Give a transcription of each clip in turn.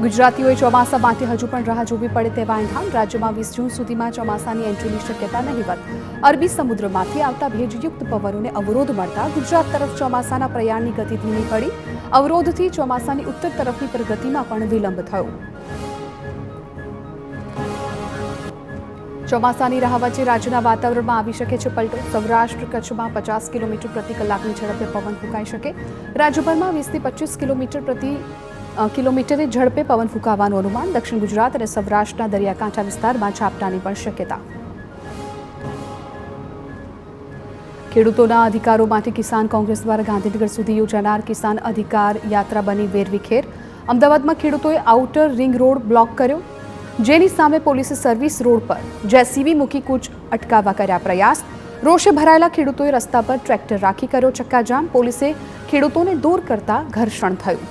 ગુજરાતીઓએ ચોમાસા માટે હજુ પણ રાહ જોવી પડે તેવા એંધાણ. રાજ્યમાં 20 જૂન સુધીમાં ચોમાસાની એન્ટ્રીની શક્યતા નહીવત. અરબી સમુદ્રમાંથી આવતા ભેજયુક્ત પવનોને અવરોધ મળતા ગુજરાત તરફ ચોમાસાના પ્રયાણની ગતિ ધીમી પડી. અવરોધથી ચોમાસાની ઉત્તર તરફની પ્રગતિમાં પણ વિલંબ થયો. ચોમાસાની રાહ વચ્ચે રાજ્યના વાતાવરણમાં આવી શકે છે પલટો. સૌરાષ્ટ્ર કચ્છમાં 50 કિલોમીટર પ્રતિ કલાકની ઝડપે પવન ફૂંકાઈ શકે. રાજ્યભરમાં 20 થી 25 કિલોમીટરે ઝડપે પવન ફૂંકાવાનું અનુમાન. દક્ષિણ ગુજરાત અને સૌરાષ્ટ્રના દરિયાકાંઠા વિસ્તારમાં ઝાપટાની પણ શક્યતા. ખેડૂતોના અધિકારો માટે કિસાન કોંગ્રેસ દ્વારા ગાંધીનગર સુધી યોજાનાર કિસાન અધિકાર યાત્રા બની વેરવિખેર. અમદાવાદમાં ખેડૂતોએ આઉટર રિંગ રોડ બ્લોક કર્યો, જેની સામે પોલીસે સર્વિસ રોડ પર જેસીબી મૂકી કૂચ અટકાવવા કર્યા પ્રયાસ. રોષે ભરાયેલા ખેડૂતોએ રસ્તા પર ટ્રેક્ટર રાખી કર્યો ચક્કાજામ. પોલીસે ખેડૂતોને દૂર કરતા ઘર્ષણ થયું.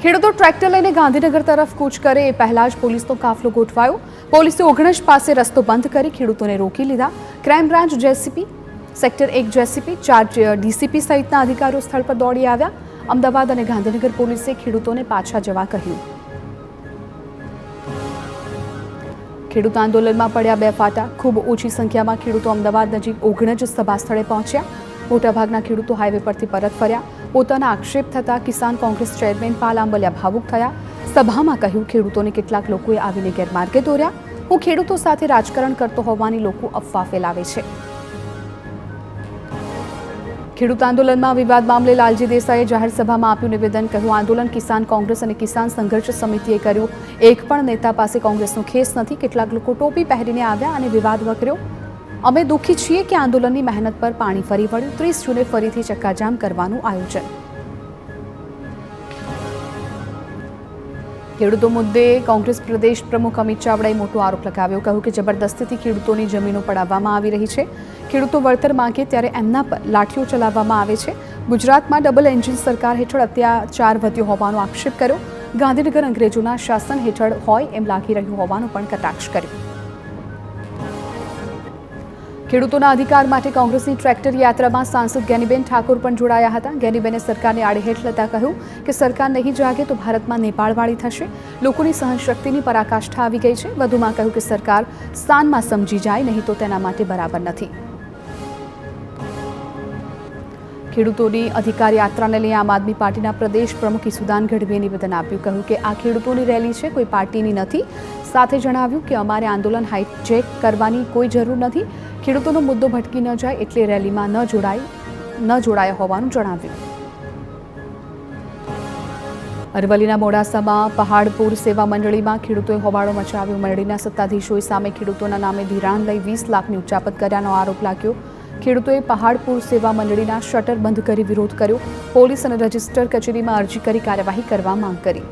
ખેડૂતો ટ્રેક્ટર લઈને ગાંધીનગર તરફ કૂચ કરે એ પહેલા જ પોલીસનો કાફલો ગોઠવાયો. પોલીસે ઓગણજ પાસે રસ્તો બંધ કરી ખેડૂતોને રોકી લીધા. Crime branch JCP, sector 1 JCP, 4 DCP સહિતના અધિકારીઓ સ્થળ પર દોડી આવ્યા. અમદાવાદ અને ગાંધીનગર પોલીસે ખેડૂતોને પાછા જવા કહ્યું. ખેડૂત આંદોલનમાં પડ્યા બે ફાટા. ખૂબ ઓછી સંખ્યામાં ખેડૂતો અમદાવાદ નજીક ઓગણજ સભા સ્થળે પહોંચ્યા. મોટાભાગના ખેડૂતો હાઈવે પરથી પરત ફર્યા. પોતાના આક્ષેપ થતા કિસાન કોંગ્રેસ ચેરમેન પાલ આંબલિયા ભાવુક થયા. સભામાં કહ્યું, ખેડૂતોને કેટલાક લોકોએ આવીને ગેરમાર્ગે દોર્યા. હું ખેડૂતો સાથે રાજકારણ કરતો હોવાની લોકો અફવા ફેલાવે છે. ખેડૂત આંદોલનમાં વિવાદ મામલે લાલજી દેસાઈએ જાહેર સભામાં આપ્યું નિવેદન. કહ્યું, આંદોલન કિસાન કોંગ્રેસ અને કિસાન સંઘર્ષ સમિતિએ કર્યું. એક પણ નેતા પાસે કોંગ્રેસનો ખેસ નથી. કેટલાક લોકો ટોપી પહેરીને આવ્યા અને વિવાદ વકર્યો. અમે દુઃખી છીએ કે આંદોલનની મહેનત પર પાણી ફરી વળ્યું. 30 જૂને ફરીથી ચક્કાજામ કરવાનું આયોજન. ખેડૂતો મુદ્દે કોંગ્રેસ પ્રદેશ પ્રમુખ અમિત ચાવડાએ મોટો આરોપ લગાવ્યો. કહ્યું કે જબરદસ્તીથી ખેડૂતોની જમીનો પડાવવામાં આવી રહી છે. ખેડૂતો વળતર માંગે ત્યારે એમના પર લાઠીઓ ચલાવવામાં આવે છે. ગુજરાતમાં ડબલ એન્જિન સરકાર હેઠળ અત્યાચાર વધ્યો હોવાનો આક્ષેપ કર્યો. ગાંધીનગર અંગ્રેજોના શાસન હેઠળ હોય એમ લાગી રહ્યું હોવાનો પણ કટાક્ષ કર્યો. ખેડૂતોના અધિકાર માટે કોંગ્રેસની ટ્રેક્ટર યાત્રામાં સાંસદ જ્ઞાનીબેન ઠાકોર પણ જોડાયા હતા. જ્ઞાનીબેને સરકારને આડેહેઠ લેતા કહ્યું કે સરકાર નહીં જાગે તો ભારતમાં નેપાળવાળી થશે. લોકોની સહનશક્તિની પરાકાષ્ઠા આવી ગઈ છે. વધુમાં કહ્યું કે સરકાર સ્થાનમાં સમજી જાય, નહીં તો તેના માટે બરાબર નથી. ખેડૂતોની અધિકાર યાત્રાને લઈ આમ આદમી પાર્ટીના પ્રદેશ પ્રમુખ ઈસુદાન ગઢવીએ નિવેદન આપ્યું. કહ્યું કે આ ખેડૂતોની રેલી છે, કોઈ પાર્ટીની નથી. સાથે જણાવ્યું કે અમારે આંદોલન હાઈજેક કરવાની કોઈ જરૂર નથી. ખેડૂતોનો મુદ્દો ભટકી ન જાય એટલે રેલીમાં ન જોડાયા હોવાનું જણાવ્યું. અરવલ્લીના મોડાસામાં પહાડપુર સેવા મંડળીમાં ખેડૂતોએ હોબાળો મચાવ્યો. મંડળીના સત્તાધીશોએ સામે ખેડૂતોના નામે ધિરાણ લઈ 20 લાખની ઉચાપત કર્યાનો આરોપ લાગ્યો. ખેડૂતોએ પહાડપુર સેવા મંડળીના શટર બંધ કરી વિરોધ કર્યો. પોલીસ અને રજિસ્ટર કચેરીમાં અરજી કરી કાર્યવાહી કરવા માંગ કરી.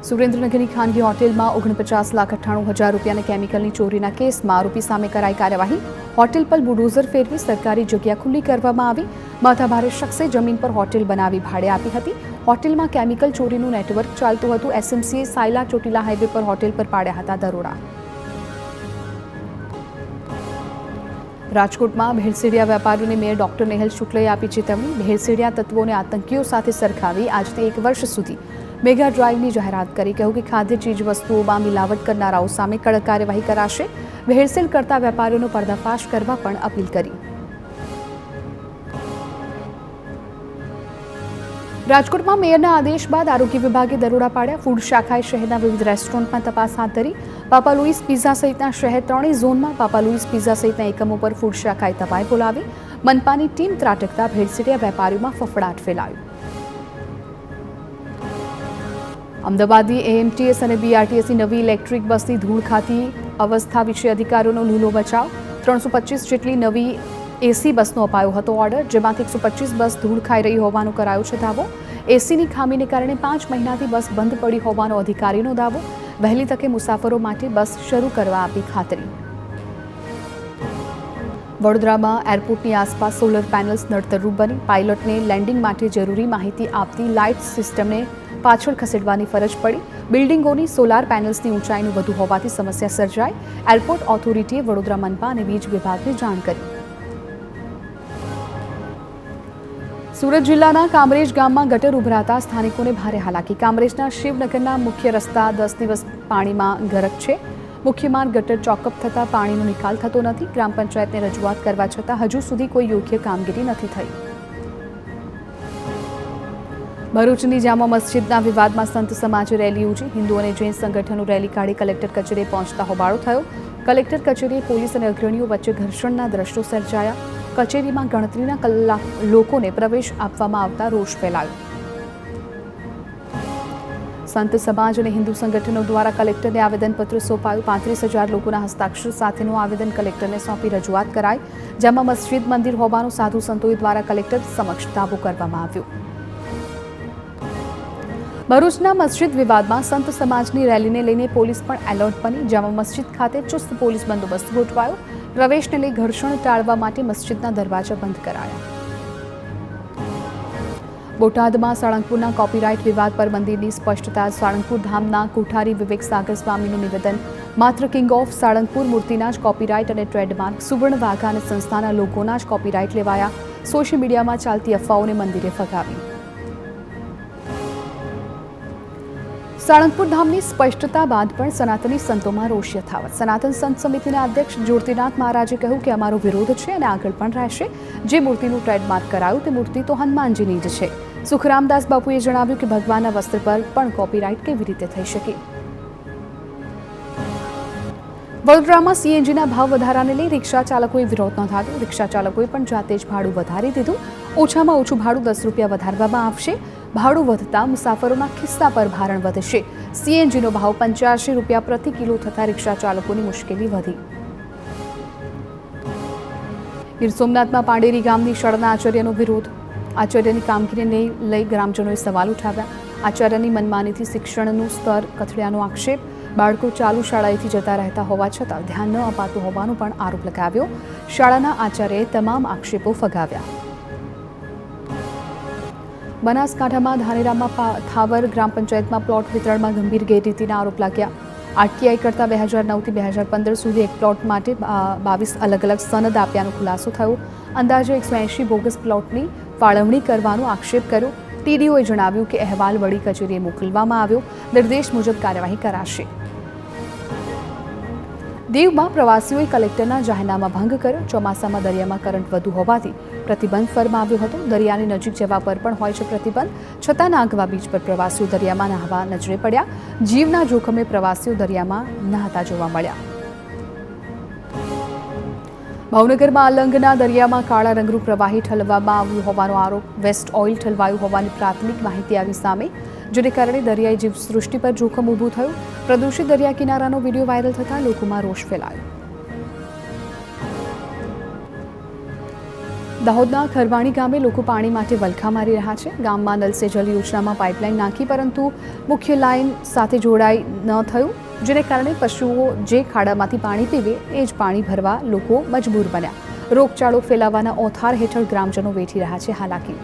સુરેન્દ્રનગરની ખાનગી હોટેલમાં 49,98,000 રૂપિયાના કેમિકલની ચોરીના કેસમાં આરોપી સામે કરાઈ કાર્યવાહી. હોટેલ પર બુલડોઝર ફેરવી સરકારી જગ્યા ખુલ્લી કરવામાં આવી. માથાભારે શખ્સે જમીન પર હોટેલ બનાવી ભાડે આપી હતી. હોટેલમાં કેમિકલ ચોરીનું નેટવર્ક ચાલતું હતું. એસએમસીએ સાયલા ચોટીલા હાઈવે પર હોટેલ પર પાડ્યા હતા દરોડા. રાજકોટમાં ભેળસેળિયા વેપારીઓને મેયર ડોક્ટર નેહલ શુક્લએ આપી ચેતવણી. ભેળસેળિયા તત્વોને આતંકીઓ સાથે સરખાવી આજથી 1 વર્ષ સુધી મેગા ડ્રાઈવની જાહેરાત કરી. કહ્યું કે ખાદ્ય ચીજવસ્તુઓમાં મિલાવટ કરનારાઓ સામે કડક કાર્યવાહી કરાશે. ભેળસેળ કરતા વેપારીઓનો પર્દાફાશ કરવા પણ અપીલ કરી. રાજકોટમાં મેયરના આદેશ બાદ આરોગ્ય વિભાગે દરોડા પાડ્યા. ફૂડ શાખાએ શહેરના વિવિધ રેસ્ટોરન્ટમાં તપાસ હાથ ધરી. પાપા લુઈસ પિઝા સહિતના શહેર 3 ઝોનમાં પાપા લુઈસ પિઝા સહિતના એકમો પર ફૂડ શાખાએ તપાઈ બોલાવી. મનપાની ટીમ ત્રાટકતા ભેળસેળિયા વેપારીઓમાં ફફડાટ ફેલાયો. અમદાવાદની એએમટીએસ અને બીઆરટીએસની નવી ઇલેક્ટ્રિક બસની ધૂળ ખાતી અવસ્થા વિશે અધિકારીઓનો લૂલો બચાવ. 325 જેટલી નવી એસી બસનો અપાયો હતો ઓર્ડર, જેમાંથી 125 બસ ધૂળ ખાઈ રહી હોવાનો કરાયો છે દાવો. એસીની ખામીને કારણે 5 મહિનાથી બસ બંધ પડી હોવાનો અધિકારીનો દાવો. વહેલી તકે મુસાફરો માટે બસ શરૂ કરવા આપી ખાતરી. વડોદરામાં એરપોર્ટની આસપાસ સોલર પેનલ્સ નડતરરૂપ બની. પાયલોટને લેન્ડિંગ માટે જરૂરી માહિતી આપતી લાઇટ સિસ્ટમને પાછળ ખસેડવાની ફરજ પડી. બિલ્ડિંગોની સોલાર પેનલ્સની ઊંચાઈનું વધુ હોવાથી સમસ્યા સર્જાઈ. એરપોર્ટ ઓથોરિટીએ વડોદરા મનપા અને વીજ વિભાગને જાણ કરી. સુરત જિલ્લાના કામરેજ ગામમાં ગટર ઉભરાતા સ્થાનિકોને ભારે હાલાકી. કામરેજના શિવનગરના મુખ્ય રસ્તા 10 દિવસ પાણીમાં ગરક છે. મુખ્ય માર્ગ ગટર ચોકઅપ થતાં પાણીનો નિકાલ થતો નથી. ગ્રામ પંચાયતને રજૂઆત કરવા છતાં હજુ સુધી કોઈ યોગ્ય કામગીરી નથી થઈ. ભરૂચની જામા મસ્જિદના વિવાદમાં સંત સમાજે રેલી યોજી. હિન્દુ અને જૈન સંગઠનો રેલી કાઢી કલેક્ટર કચેરીએ પહોંચતા હોબાળો થયો. કલેક્ટર કચેરીએ પોલીસ અને અગ્રણીઓ વચ્ચે ઘર્ષણના દ્રશ્યો સર્જાયા. કચેરીમાં ગણતરીના કલાક લોકોને પ્રવેશ આપવામાં આવતા રોષ ફેલાયો. સંત સમાજ અને હિન્દુ સંગઠનો દ્વારા કલેક્ટરને આવેદનપત્ર સોંપાયું. 35,000 લોકોના હસ્તાક્ષર સાથેનું આવેદન કલેક્ટરને સોંપી રજૂઆત કરાઈ. જેમાં મસ્જિદ મંદિર હોવાનું સાધુ સંતોએ દ્વારા કલેક્ટર સમક્ષ દાવો કરવામાં આવ્યો. ભરૂચના મસ્જિદ વિવાદમાં સંત સમાજની રેલીને લઈને પોલીસ પણ એલર્ટ બની. જેમાં મસ્જિદ ખાતે ચુસ્ત પોલીસ બંદોબસ્ત ગોઠવાયો. પ્રવેશને લઈ ઘર્ષણ ટાળવા માટે મસ્જિદના દરવાજા બંધ કરાયા. બોટાદમાં સાળંગપુરના કોપીરાઇટ વિવાદ પર મંદિરની સ્પષ્ટતા. સાળંગપુર ધામના કોઠારી વિવેક સાગર સ્વામીનું નિવેદન. માત્ર કિંગ ઓફ સાળંગપુર મૂર્તિના જ કોપીરાઇટ અને ટ્રેડમાર્ક સુવર્ણ વાઘા અને સંસ્થાના લોકોના જ કોપીરાઇટ લેવાયા. સોશિયલ મીડિયામાં ચાલતી અફવાઓને મંદિરે ફગાવી. સાળંગપુર ધામની સ્પષ્ટતા બાદ પણ સનાતની સંતોમાં રોષ યથાવત. સનાતન સંત સમિતિના અધ્યક્ષ જ્યોતિનાથ મહારાજે કહ્યું કે અમારો વિરોધ છે અને આગળ પણ રહેશે. જે મૂર્તિનું ટ્રેડમાર્ક કરાયું તે મૂર્તિ તો હનુમાનજીની જ છે. સુખરામદાસ બાપુએ જણાવ્યું કે ભગવાનના વસ્ત્ર પર પણ કોપીરાઇટ કેવી રીતે થઈ શકે. વડોદરામાં સીએનજીના ભાવ વધારાને લઈ રિક્ષા ચાલકોએ વિરોધ નોંધાવ્યો. રિક્ષા ચાલકોએ પણ જાતે જ ભાડું વધારી દીધું. ઓછામાં ઓછું ભાડું 10 રૂપિયા વધારવામાં આવશે. ભાડું વધતા મુસાફરોના ખિસ્સા પર ભારણ વધશે. સીએનજીનો ભાવ 85 રૂપિયા પ્રતિ કિલો થતાં રિક્ષા ચાલકોની મુશ્કેલી વધી. ગીર સોમનાથમાં પાંડેરી ગામની શાળાના આચાર્યનો વિરોધ. આચાર્યની કામગીરીને લઈ ગ્રામજનોએ સવાલ ઉઠાવ્યા. આચાર્યની મનમાનીથી શિક્ષણનું સ્તર કથળ્યાનો આક્ષેપ. બાળકો ચાલુ શાળાએથી જતા રહેતા હોવા છતાં ધ્યાન ન અપાતું હોવાનો પણ આરોપ લગાવ્યો. શાળાના આચાર્યએ તમામ આક્ષેપો ફગાવ્યા. બનાસકાંઠામાં ધાનેરામાં થાવર ગ્રામ પંચાયતમાં પ્લોટ વિતરણમાં ગંભીર ગેરરીતિના આરોપ લાગ્યા. આરટીઆઈ કરતાં 2009થી 2015 સુધી એક પ્લોટ માટે 22 અલગ અલગ સનદ આપ્યાનો ખુલાસો થયો. અંદાજે 180 બોગસ પ્લોટની ફાળવણી કરવાનો આક્ષેપ કર્યો. ટીડીઓએ જણાવ્યું કે અહેવાલ વડી કચેરીએ મોકલવામાં આવ્યો. નિર્દેશ મુજબ કાર્યવાહી કરાશે. દીવમાં પ્રવાસીઓએ કલેક્ટરના જાહેરનામા ભંગ કર્યો. ચોમાસામાં દરિયામાં કરંટ વધુ હોવાથી પ્રતિબંધ ફરમાવ્યો હતો. દરિયાની નજીક જવા પર પણ હોય છે પ્રતિબંધ. છતાં નાગવા બીચ પર પ્રવાસીઓ દરિયામાં નહાવા નજરે પડ્યા. જીવના જોખમે પ્રવાસીઓ દરિયામાં નહાતા જોવા મળ્યા. ભાવનગરમાં અલંગના દરિયામાં કાળા રંગનું પ્રવાહી ઠલવવામાં આવ્યું હોવાનો આરોપ. વેસ્ટ ઓઇલ ઠલવાયું હોવાની પ્રાથમિક માહિતી આવી સામે, જેને કારણે દરિયાઈ જીવસૃષ્ટિ પર જોખમ ઊભું થયું. પ્રદૂષિત દરિયા કિનારાનો વિડીયો વાયરલ થતાં લોકોમાં રોષ ફેલાયો. દાહોદના ખરવાણી ગામે લોકો પાણી માટે વલખા મારી રહ્યા છે. ગામમાં નલ સે જલ યોજનામાં પાઇપલાઇન નાખી, પરંતુ મુખ્ય લાઇન સાથે જોડાઈ ન થયું, જેને કારણે પશુઓ જે ખાડામાંથી પાણી પીવે એ જ પાણી ભરવા લોકો મજબૂર બન્યા. રોગચાળો ફેલાવાના ઓથાર હેઠળ ગ્રામજનો વેઠી રહ્યા છે હાલાકી.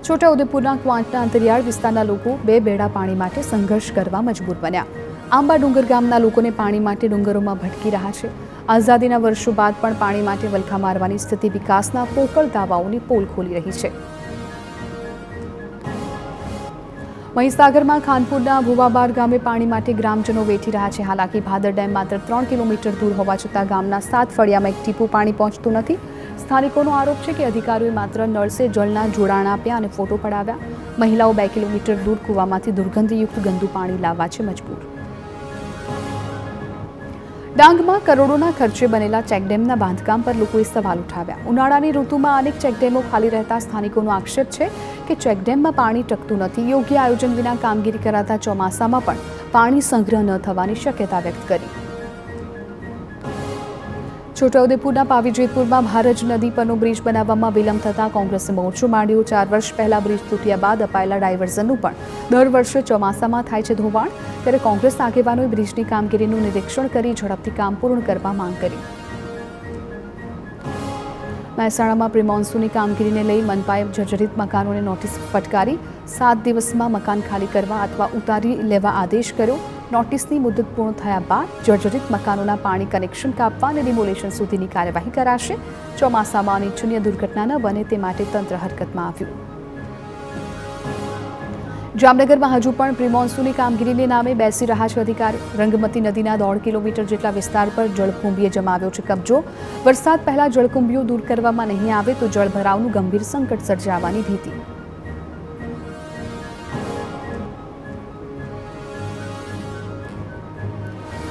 છોટાઉદેપુરના ક્વાંટના અંતરિયાળ વિસ્તારના લોકો 2 બેડા પાણી માટે સંઘર્ષ કરવા મજબૂર બન્યા. આંબા ડુંગર ગામના લોકોને પાણી માટે ડુંગરોમાં ભટકી રહ્યા છે. આઝાદીના વર્ષો બાદ પણ પાણી માટે વલખા મારવાની સ્થિતિ વિકાસના પોકળ દાવાઓની પોલ ખોલી રહી છે. મહીસાગરમાં ખાનપુરના ભુવાબાર ગામે પાણી માટે ગ્રામજનો વેઠી રહ્યા છે હાલાકી. ભાદર ડેમ માત્ર 3 કિલોમીટર દૂર હોવા છતાં ગામના 7 ફળિયામાં એક ટીપું પાણી પહોંચતું નથી. સ્થાનિકોનો આરોપ છે કે અધિકારીઓએ માત્ર નળ સે જળના જોડાણ આપ્યા અને ફોટો પડાવ્યા. મહિલાઓ 2 કિલોમીટર દૂર કૂવામાંથી દુર્ગંધયુક્ત ગંદુ પાણી લાવવા છે મજબૂર. ડાંગમાં કરોડોના ખર્ચે બનેલા ચેકડેમના બાંધકામ પર લોકોએ સવાલ ઉઠાવ્યા. ઉનાળાની ઋતુમાં અનેક ચેકડેમો ખાલી રહેતા સ્થાનિકોનો આક્ષેપ છે કે ચેકડેમમાં પાણી ટકતું નથી. યોગ્ય આયોજન વિના કામગીરી કરાતા ચોમાસામાં પણ પાણી સંગ્રહ ન થવાની શક્યતા વ્યક્ત કરી. છોટાઉદેપુરના પાવીજેતપુરમાં ભારજ નદી પરનો બ્રિજ બનાવવામાં વિલંબ થતાં કોંગ્રેસે મોરચો માંડ્યો. 4 વર્ષ પહેલા બ્રિજ તૂટ્યા બાદ અપાયેલા ડાયવર્ઝનનું પણ દર વર્ષે ચોમાસામાં થાય છે ધોવાણ. ત્યારે કોંગ્રેસ આગેવાનોએ બ્રિજની કામગીરીનું નિરીક્ષણ કરી ઝડપથી કામ પૂર્ણ કરવા માંગ કરી. મહેસાણામાં પ્રી મોન્સૂનની કામગીરીને લઈ મનપાએ જર્જરિત મકાનોને નોટિસ ફટકારી. 7 દિવસમાં મકાન ખાલી કરવા અથવા ઉતારી લેવા આદેશ કર્યો. નોટિસની મુદત પૂર્ણ થયા બાદ જર્જરિત મકાનોના પાણી કનેક્શન કાપવા અને ડિમોલેશન સુધીની કાર્યવાહી કરાશે. ચોમાસામાં અનિચ્છનીય દુર્ઘટના ન બને તે માટે તંત્ર હરકતમાં આવ્યું. જામનગરમાં હજુ પણ પ્રી મોન્સૂનની કામગીરીને નામે બેસી રહ્યા છે અધિકારીઓ. રંગમતી નદીના 1.5 કિલોમીટર જેટલા વિસ્તાર પર જળકુંભીએ જમાવ્યો છે કબજો. વરસાદ પહેલા જળકુંભીઓ દૂર કરવામાં નહીં આવે તો જળભરાવનું ગંભીર સંકટ સર્જાવાની ભીતિ.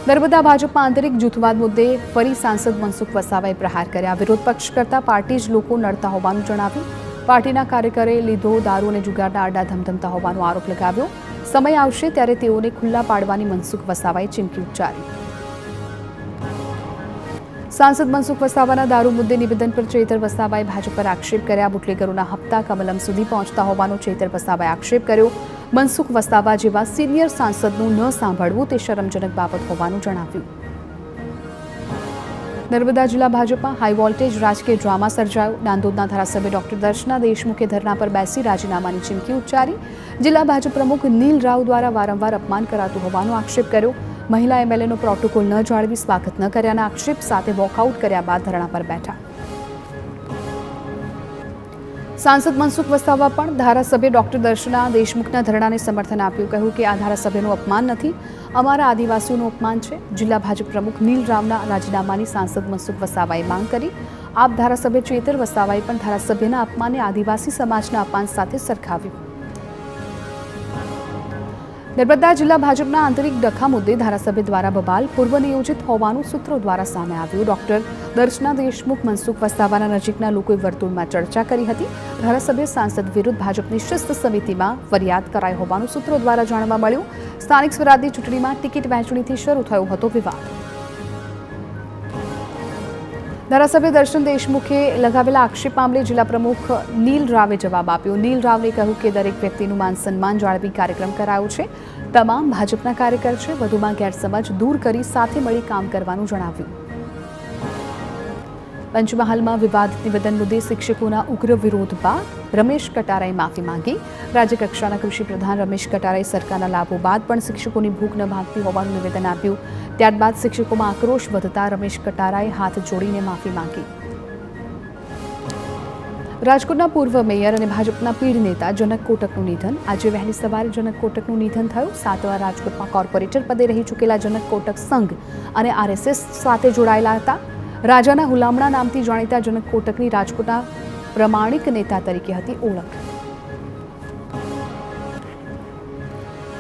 નર્મદા ભાજપમાં આંતરિક જૂથવાદ મુદ્દે ફરી સાંસદ મનસુખ વસાવાએ પ્રહાર કર્યા. વિરોધ પક્ષ કરતા પાર્ટી જ લોકો નડતા હોવાનું જણાવ્યું. પાર્ટીના કાર્યકરે લીધો દારૂ અને જુગારના આડા ધમધમતા હોવાનો આરોપ લગાવ્યો. સમય આવશે ત્યારે તેઓને ખુલ્લા પાડવાની મનસુખ વસાવાએ ચીમકી ઉચ્ચારી. સાંસદ મનસુખ વસાવાના દારૂ મુદ્દે નિવેદન પર ચેતર વસાવાએ ભાજપ પર આક્ષેપ કર્યા. બુટલેગરોના હપ્તા કમલમ સુધી પહોંચતા હોવાનો ચેતર વસાવાએ આક્ષેપ કર્યો. મનસુખ વસાવા જેવા સિનિયર સાંસદનું ન સાંભળવું તે શરમજનક બાબત હોવાનું જણાવ્યું. નર્મદા જિલ્લા ભાજપમાં હાઈ વોલ્ટેજ રાજકીય ડ્રામા સર્જાયો. નાંદોદના ધારાસભ્ય ડોક્ટર દર્શના દેશમુખે ધરના પર બેસી રાજીનામાની ચીમકી ઉચ્ચારી. જિલ્લા ભાજપ પ્રમુખ નીલ રાવ દ્વારા વારંવાર અપમાન કરાતું હોવાનો આક્ષેપ કર્યો. મહિલા એમએલએનો પ્રોટોકોલ ન જાળવી સ્વાગત ન કર્યાના આક્ષેપ સાથે વોકઆઉટ કર્યા બાદ ધરણા પર બેઠા. સાંસદ મનસુખ વસાવા પણ ધારાસભ્ય ડોક્ટર દર્શના દેશમુખના ધરણાને સમર્થન આપ્યું. કહ્યું કે આ ધારાસભ્યનું અપમાન નથી, અમારા આદિવાસીઓનું અપમાન છે. જિલ્લા ભાજપ પ્રમુખ નીલ રાવના રાજીનામાની સાંસદ મનસુખ વસાવાએ માંગ કરી. આપ ધારાસભ્ય ચેતર વસાવાએ પણ ધારાસભ્યના અપમાનને આદિવાસી સમાજના અપમાન સાથે સરખાવ્યું. નર્મદા જિલ્લા ભાજપના આંતરિક ડખા મુદ્દે ધારાસભ્ય દ્વારા બબાલ પૂર્વ નિયોજિત હોવાનું સૂત્રો દ્વારા સામે આવ્યું. ડોક્ટર દર્શના દેશમુખ મનસુખ વસાવાના નજીકના લોકોએ વર્તુળમાં ચર્ચા કરી હતી. ધારાસભ્ય સાંસદ વિરુદ્ધ ભાજપની શિસ્ત સમિતિમાં ફરિયાદ કરાઈ હોવાનું સૂત્રો દ્વારા જાણવા મળ્યું. સ્થાનિક સ્વરાજની ચૂંટણીમાં ટિકિટ વહેંચણીથી શરૂ થયો હતો વિવાદ. ધારાસભ્ય દર્શન દેશમુખે લગાવેલા આક્ષેપ મામલે જિલ્લા પ્રમુખ નીલ રાવે જવાબ આપ્યો. નીલ રાવે કહ્યું કે દરેક વ્યક્તિનું માન સન્માન જાળવી કાર્યક્રમ કરાયો છે. તમામ ભાજપના કાર્યકર છે. વધુમાં ગેરસમજ દૂર કરી સાથે મળી કામ કરવાનું જણાવ્યું. પંચમહાલમાં વિવાદિત નિવેદન મુદ્દે શિક્ષકોના ઉગ્ર વિરોધ બાદ રમેશ કટારાએ માફી માંગી. રાજ્યકક્ષાના કૃષિ પ્રધાન રમેશ કટારાએ સરકારના લાભો બાદ પણ શિક્ષકોની ભૂખ ન ભાગતી હોવાનું નિવેદન આપ્યું. ત્યારબાદ શિક્ષકોમાં આક્રોશ વધતા રમેશ કટારાએ હાથ જોડીને માફી માંગી. રાજકોટના પૂર્વ મેયર અને ભાજપના પીઢ નેતા જનક કોટકનું નિધન. આજે વહેલી સવારે જનક કોટકનું નિધન થયું. 7 વાર રાજકોટમાં કોર્પોરેટર પદે રહી ચૂકેલા જનક કોટક સંઘ અને આરએસએસ સાથે જોડાયેલા હતા. રાજાના હુલામણા નામથી જાણીતા જનક કોટકની રાજકોટના પ્રમાણિક નેતા તરીકે હતી ઓળખ.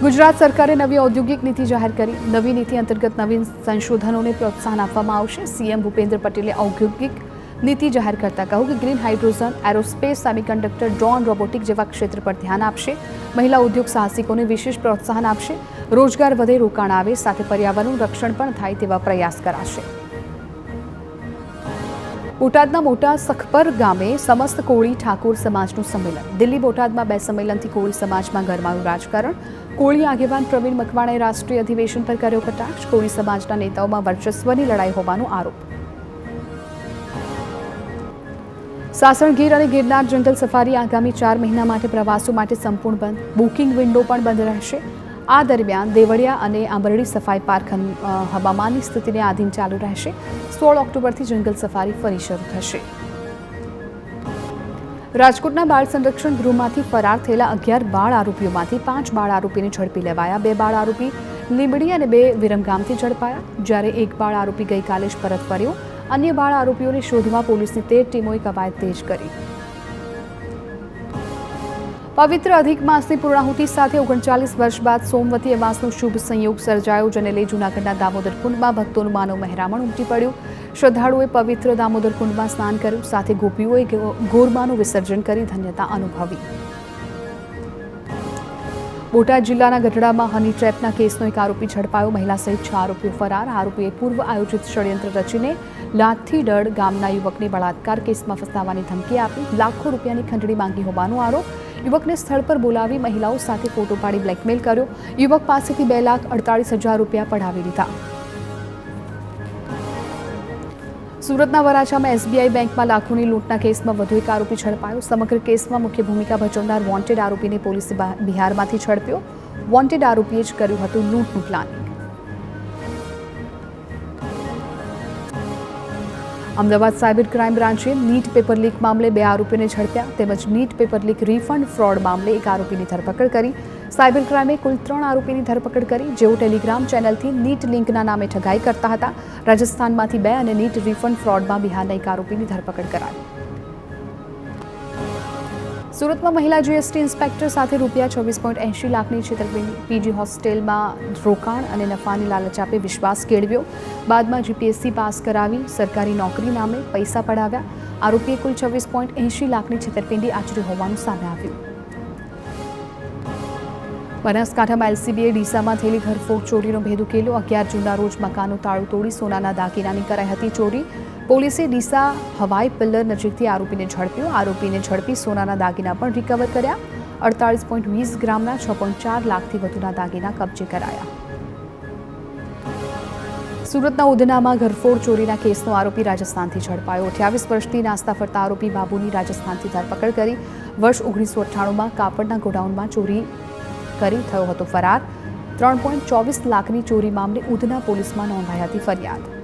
ગુજરાત સરકારે નવી ઔદ્યોગિક નીતિ જાહેર કરી. નવી નીતિ અંતર્ગત નવીન સંશોધનોને પ્રોત્સાહન આપવામાં આવશે. સીએમ ભૂપેન્દ્ર પટેલે ઔદ્યોગિક નીતિ જાહેર કરતા કહ્યું કે green hydrogen, aerospace, semiconductor, drone, robotic જેવા ક્ષેત્ર પર ધ્યાન આપશે. મહિલા ઉદ્યોગ સાહસિકોને વિશેષ પ્રોત્સાહન આપશે. રોજગાર વધે, રોકાણ આવે, સાથે પર્યાવરણનું રક્ષણ પણ થાય તેવા પ્રયાસ કરાશે. બોટાદના મોટા સખપર ગામે સમસ્ત કોળી ઠાકોર સમાજનું સંમેલન. દિલ્હી બોટાદમાં 2 સંમેલનથી કોળી સમાજમાં ગરમાયું રાજકારણ. કોળી આગેવાન પ્રવીણ મકવાણાએ રાષ્ટ્રીય અધિવેશન પર કર્યો કટાક્ષ. કોળી સમાજના નેતાઓમાં વર્ચસ્વની લડાઈ હોવાનો આરોપ. સાસણ ગીર અને ગિરનાર જંગલ સફારી આગામી 4 મહિના માટે પ્રવાસીઓ માટે સંપૂર્ણ બંધ. બુકિંગ વિન્ડો પણ બંધ રહેશે. આ દરમિયાન દેવળિયા અને આંબરડી સફાઈ પાર્ક હવામાનની સ્થિતિને આધીન ચાલુ રહેશે. 16 ઓક્ટોબરથી જંગલ સફારી ફરી શરૂ થશે. રાજકોટના બાળ સંરક્ષણ ગૃહમાંથી ફરાર થયેલા 11 બાળ આરોપીઓમાંથી 5 બાળ આરોપીને ઝડપી લેવાયા. 2 બાળ આરોપી લીંબડી અને 2 વિરમગામથી ઝડપાયા, જ્યારે 1 બાળ આરોપી ગઈકાલે જ પરત ફર્યો. અન્ય બાળ આરોપીઓને શોધવા પોલીસની 13 ટીમોએ કવાયત તેજ કરી. પવિત્ર અધિક માસની પૂર્ણાહુતિ સાથે 39 વર્ષ બાદ સોમવતી અમાસનો શુભ સંયોગ સર્જાયો, જેને લઈ જૂનાગઢના દામોદર કુંડમાં ભક્તોનું માનવ મહેરામણ ઉમટી પડ્યું. શ્રદ્ધાળુઓએ પવિત્ર દામોદર કુંડમાં સ્નાન કર્યું, સાથે ગોપીઓએ ગોરમાનું વિસર્જન કરી ધન્યતા અનુભવી. બોટાદ જિલ્લાના ગઢડામાં હની ટ્રેપના કેસનો એક આરોપી ઝડપાયો. મહિલા સહિત 6 આરોપીઓ ફરાર. આરોપીએ પૂર્વ આયોજિત ષડયંત્ર રચીને લાઠીદળ ગામના યુવકને બળાત્કાર કેસમાં ફસાવવાની ધમકી આપી. લાખો રૂપિયાની ખંડણી માંગી હોવાનો આરોપ. યુવકને સ્થળ પર બોલાવી મહિલાઓ સાથે ફોટો પાડી બ્લેકમેલ કર્યો. યુવક પાસેથી 2,48,000 રૂપિયા પડાવી લીધા. સુરતના વરાછામાં એસબીઆઈ બેંકમાં લાખોની લૂંટના કેસમાં વધુ એક આરોપી ઝડપાયો. સમગ્ર કેસમાં મુખ્ય ભૂમિકા ભજવનાર વોન્ટેડ આરોપીને પોલીસે બિહારમાંથી ઝડપ્યો. વોન્ટેડ આરોપીએ જ કર્યું હતું લૂંટનું પ્લાનિંગ. અમદાવાદ સાયબર ક્રાઇમ બ્રાન્ચે નીટ પેપર લીક મામલે 2 આરોપીને ઝડપ્યા તેમજ NEET paper leak refund fraud મામલે 1 આરોપીની ધરપકડ કરી. સાયબર ક્રાઇમે કુલ 3 આરોપીની ધરપકડ કરી, જેઓ ટેલિગ્રામ ચેનલથી નીટ લિંકના નામે ઠગાઈ કરતા હતા. રાજસ્થાનમાંથી 2 અને નીટ રિફંડ ફ્રોડમાં બિહારના 1 આરોપીની ધરપકડ કરાઈ. સુરતમાં મહિલા જીએસટી ઇન્સ્પેક્ટર સાથે ₹26.80 લાખની છેતરપિંડી. પીજી હોસ્ટેલમાં રોકાણ અને નફાની લાલચ આપી વિશ્વાસ કેળવ્યો. બાદમાં જીપીએસસી પાસ કરાવી સરકારી નોકરી નામે પૈસા પડાવ્યા. આરોપીએ કુલ 26.80 લાખની છેતરપિંડી આચરી હોવાનું સામે આવ્યું. બનાસકાંઠામાં એલસીબીએ ડીસામાં થયેલી ઘરફોડ ચોરીનો ભેદ ઉકેલ્યો. 11 જૂનના રોજ મકાનનું તાળું તોડી સોનાના દાગીનાની કરાઈ હતી ચોરી. પોલીસે ડીસા હવાઈ પિલ્લર નજીકથી આરોપીને ઝડપ્યો. આરોપીને ઝડપી સોનાના દાગીના પણ રિકવર કર્યા. 48.20 ગ્રામના 6.4 લાખથી વધુના દાગીના કબજે કરાયા. સુરતના ઉધનામાં ઘરફોડ ચોરીના કેસનો આરોપી રાજસ્થાનથી ઝડપાયો. 28 વર્ષથી નાસ્તા ફરતા આરોપી બાબુની રાજસ્થાનથી ધરપકડ કરી. વર્ષ 1998માં કાપડના ગોડાઉનમાં ચોરી કરી થયો હતો ફરાર. 3.24 લાખની ચોરી મામલે ઉધના પોલીસમાં નોંધાઈ હતી ફરિયાદ.